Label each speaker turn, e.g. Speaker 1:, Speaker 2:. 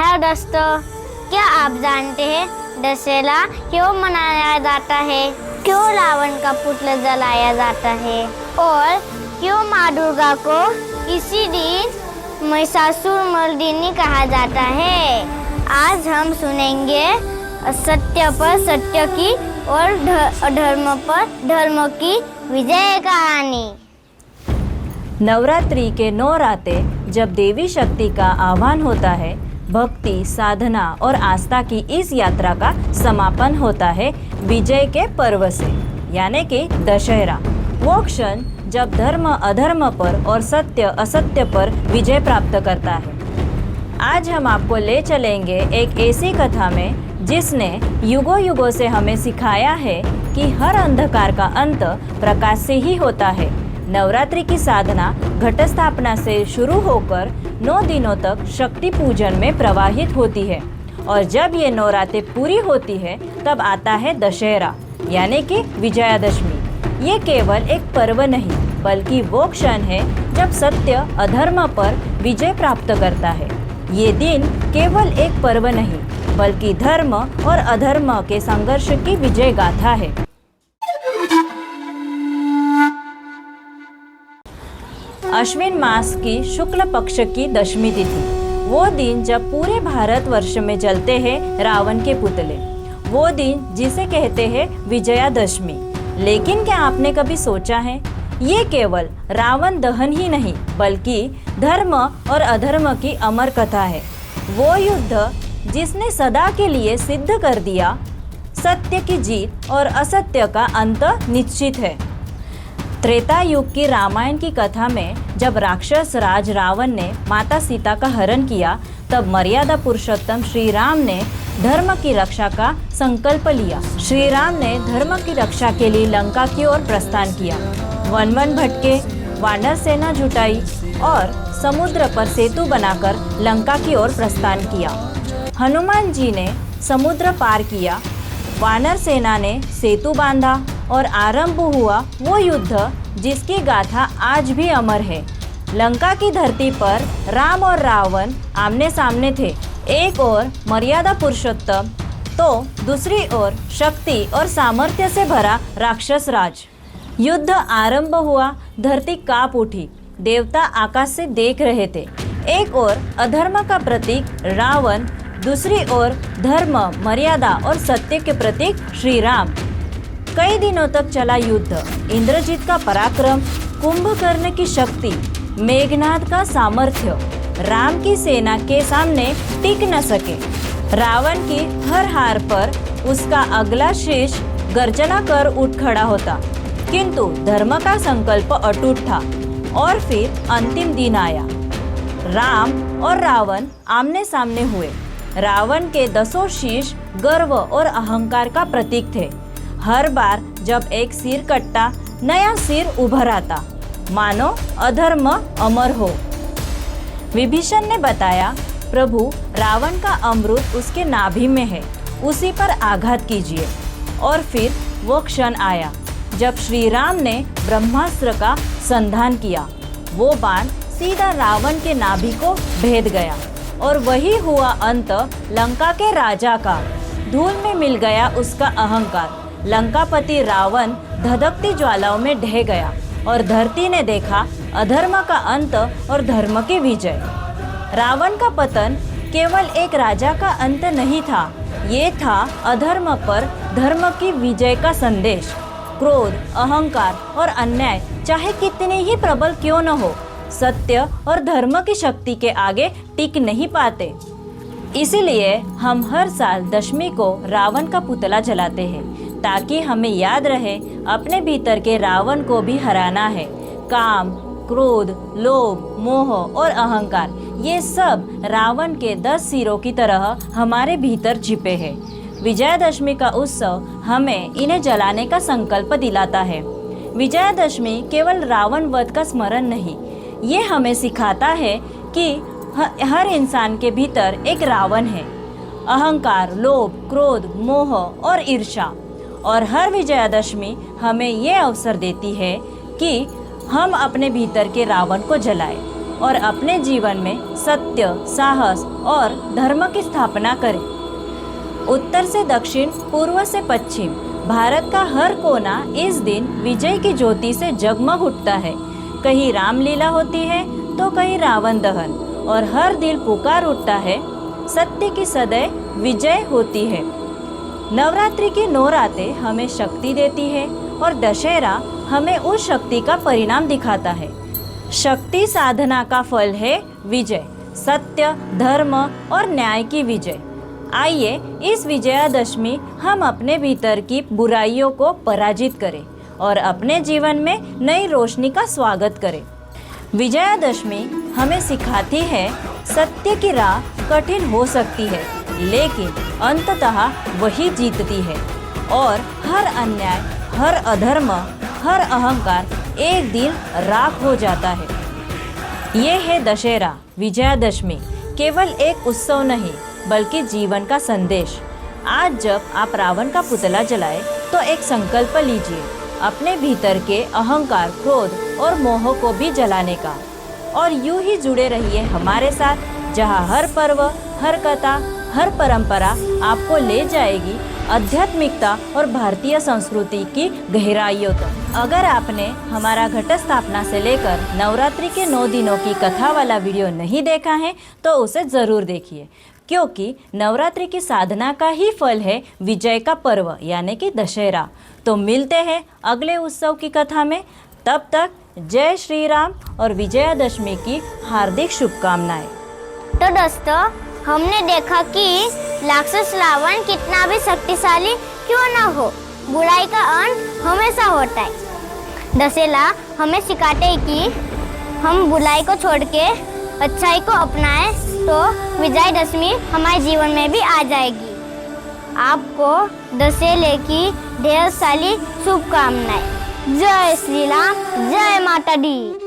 Speaker 1: है दोस्तों, क्या आप जानते हैं दशहरा क्यों मनाया जाता है? क्यों रावण का पुतला जलाया जाता है और क्यों माँ दुर्गा को इसी दिन महिषासुरमर्दिनी कहा जाता है? आज हम सुनेंगे सत्य पर सत्य की और अधर्म पर धर्म की विजय कहानी।
Speaker 2: नवरात्रि के 9 रातें जब देवी शक्ति का आह्वान होता है, भक्ति, साधना और आस्था की इस यात्रा का समापन होता है विजय के पर्व से, यानी कि दशहरा। वो क्षण जब धर्म अधर्म पर और सत्य असत्य पर विजय प्राप्त करता है। आज हम आपको ले चलेंगे एक ऐसी कथा में जिसने युगों युगों से हमें सिखाया है कि हर अंधकार का अंत प्रकाश से ही होता है। नवरात्रि की साधना घट स्थापना से शुरू होकर 9 दिनों तक शक्ति पूजन में प्रवाहित होती है और जब ये 9 रातें पूरी होती है तब आता है दशहरा, यानी कि विजयादशमी। ये केवल एक पर्व नहीं बल्कि वो क्षण है जब सत्य अधर्म पर विजय प्राप्त करता है। ये दिन केवल एक पर्व नहीं बल्कि धर्म और अधर्म के संघर्ष की विजय गाथा है। अश्विन मास की शुक्ल पक्ष की दशमी तिथि, वो दिन जब पूरे भारतवर्ष में जलते हैं रावण के पुतले, वो दिन जिसे कहते हैं विजयादशमी। लेकिन क्या आपने कभी सोचा है, ये केवल रावण दहन ही नहीं बल्कि धर्म और अधर्म की अमर कथा है। वो युद्ध जिसने सदा के लिए सिद्ध कर दिया सत्य की जीत और असत्य का अंत निश्चित है। त्रेता युग की रामायण की कथा में जब राक्षस राज रावण ने माता सीता का हरण किया, तब मर्यादा पुरुषोत्तम श्री राम ने धर्म की रक्षा का संकल्प लिया। श्री राम ने धर्म की रक्षा के लिए लंका की ओर प्रस्थान किया। वन वन भटके, वानर सेना जुटाई और समुद्र पर सेतु बनाकर लंका की ओर प्रस्थान किया। हनुमान जी ने समुद्र पार किया, वानर सेना ने सेतु बांधा और आरंभ हुआ वो युद्ध जिसकी गाथा आज भी अमर है। लंका की धरती पर राम और रावण आमने सामने थे। एक ओर मर्यादा पुरुषोत्तम तो दूसरी ओर शक्ति और सामर्थ्य से भरा राक्षस राज। युद्ध आरंभ हुआ, धरती कांप उठी, देवता आकाश से देख रहे थे। एक ओर अधर्म का प्रतीक रावण, दूसरी ओर धर्म, मर्यादा और सत्य के प्रतीक श्री राम। कई दिनों तक चला युद्ध। इंद्रजीत का पराक्रम, कुंभकर्ण की शक्ति, मेघनाद का सामर्थ्य राम की सेना के सामने टिक न सके। रावण की हर हार पर उसका अगला शीश गर्जना कर उठ खड़ा होता, किंतु धर्म का संकल्प अटूट था। और फिर अंतिम दिन आया। राम और रावण आमने सामने हुए। रावण के 10 शीश गर्व और अहंकार का प्रतीक थे। हर बार जब एक सिर कटता, नया सिर उभर आता, मानो अधर्म अमर हो। विभीषण ने बताया, प्रभु रावण का अमृत उसके नाभि में है, उसी पर आघात कीजिए। और फिर वो क्षण आया जब श्री राम ने ब्रह्मास्त्र का संधान किया। वो बाण सीधा रावण के नाभि को भेद गया और वही हुआ अंत लंका के राजा का। धूल में मिल गया उसका अहंकार। लंकापति रावण धधकती ज्वालाओं में ढह गया और धरती ने देखा अधर्म का अंत और धर्म की विजय। रावण का पतन केवल एक राजा का अंत नहीं था, ये था अधर्म पर धर्म की विजय का संदेश। क्रोध, अहंकार और अन्याय चाहे कितने ही प्रबल क्यों न हो, सत्य और धर्म की शक्ति के आगे टिक नहीं पाते। इसीलिए हम हर साल दशमी को रावण का पुतला जलाते हैं, ताकि हमें याद रहे अपने भीतर के रावण को भी हराना है। काम, क्रोध, लोभ, मोह और अहंकार, ये सब रावण के 10 सिरों की तरह हमारे भीतर छिपे हैं। विजयादशमी का उत्सव हमें इन्हें जलाने का संकल्प दिलाता है। विजयादशमी केवल रावण वध का स्मरण नहीं, ये हमें सिखाता है कि हर इंसान के भीतर एक रावण है। अहंकार, लोभ, क्रोध, मोह और ईर्ष्या। और हर विजयादशमी हमें ये अवसर देती है कि हम अपने भीतर के रावण को जलाएं। और अपने जीवन में सत्य, साहस और धर्म की स्थापना करें। उत्तर से दक्षिण, पूर्व से पश्चिम, भारत का हर कोना इस दिन विजय की ज्योति से जगमग उठता है। कहीं रामलीला होती है तो कहीं रावण दहन, और हर दिल पुकार उठता है, सत्य की सदैव विजय होती है। नवरात्रि की 9 रातें हमें शक्ति देती है और दशहरा हमें उस शक्ति का परिणाम दिखाता है। शक्ति साधना का फल है विजय, सत्य, धर्म और न्याय की विजय। आइए इस विजयादशमी हम अपने भीतर की बुराइयों को पराजित करें और अपने जीवन में नई रोशनी का स्वागत करें। विजयादशमी हमें सिखाती है सत्य की राह कठिन हो सकती है, लेकिन अंततः वही जीतती है और हर अन्याय, हर अधर्म, हर अहंकार एक दिन राख हो जाता है। ये है दशहरा, विजयादशमी केवल एक उत्सव नहीं बल्कि जीवन का संदेश। आज जब आप रावण का पुतला जलाएं तो एक संकल्प लीजिए, अपने भीतर के अहंकार, क्रोध और मोह को भी जलाने का। और यूं ही जुड़े रहिए हमारे साथ, जहां हर पर्व, हर कथा, हर परंपरा आपको ले जाएगी आध्यात्मिकता और भारतीय संस्कृति की गहराइयों तक। अगर आपने हमारा घट स्थापना से लेकर नवरात्रि के 9 दिनों की कथा वाला वीडियो नहीं देखा है तो उसे ज़रूर देखिए, क्योंकि नवरात्रि की साधना का ही फल है विजय का पर्व यानी कि दशहरा। तो मिलते हैं अगले उत्सव की कथा में। तब तक जय श्री राम और विजयादशमी की हार्दिक शुभकामनाएं।
Speaker 1: तो दोस्तों, हमने देखा कि राक्षस रावण कितना भी शक्तिशाली क्यों ना हो, बुराई का अंत हमेशा होता है। दशहरा हमें सिखाते हैं कि हम बुराई को छोड़ के अच्छाई को अपनाएं तो विजयादशमी हमारे जीवन में भी आ जाएगी। आपको दशहरे की ढेर सारी शुभकामनाएं। जय श्री राम, जय माता दी।